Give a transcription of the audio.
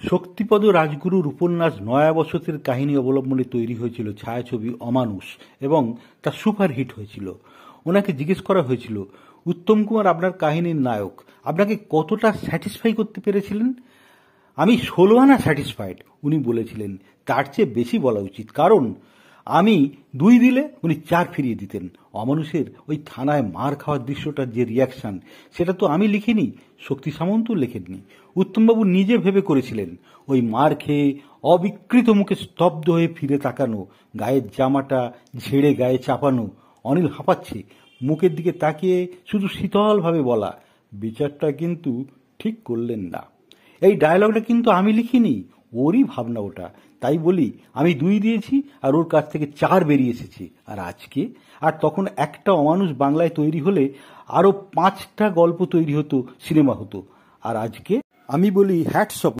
শক্তিপদ রাজগুরুর উপন্যাস নয়া বসতের কাহিনী অবলম্বনে তৈরি হয়েছিল ছায়াছবি অমানুষ এবং তা সুপারহিট হয়েছিল। ওনাকে জিজ্ঞেস করা হয়েছিল, উত্তম কুমার আপনার কাহিনীর নায়ক, আপনাকে কতটা স্যাটিসফাই করতে পেরেছিলেন? আমি 16 আনা স্যাটিসফাইড, উনি বলেছিলেন। তার চেয়ে বেশি বলা উচিত, কারণ আমি 2 দিলে উনি 4 ফিরিয়ে দিতেন। অমানুষের ওই থানায় মার খাওয়ার দৃশ্যটার যে রিয়াকশন, সেটা তো আমি লিখিনি, শক্তি সামন্তও লেখেননি। উত্তমবাবু নিজে ভেবে করেছিলেন। ওই মার খেয়ে অবিকৃত মুখে স্তব্ধ হয়ে ফিরে তাকানো, গায়ের জামাটা ঝেড়ে গায়ে চাপানো, অনিল হাঁপাচ্ছে, মুখের দিকে তাকিয়ে শুধু শীতলভাবে বলা, বিচারটা কিন্তু ঠিক করলেন না। এই ডায়লগটা কিন্তু আমি লিখিনি, ওরই ভাবনা ওটা। তাই বলি, আমি 2 দিয়েছি আর ওর কাছ থেকে 4 বেরিয়ে এসেছে। আর আজকে, আর তখন একটা অমানুষ বাংলায় তৈরি হলে আরো 5টা গল্প তৈরি হতো, সিনেমা হতো। আর আজকে আমি বলি হ্যাটস অফ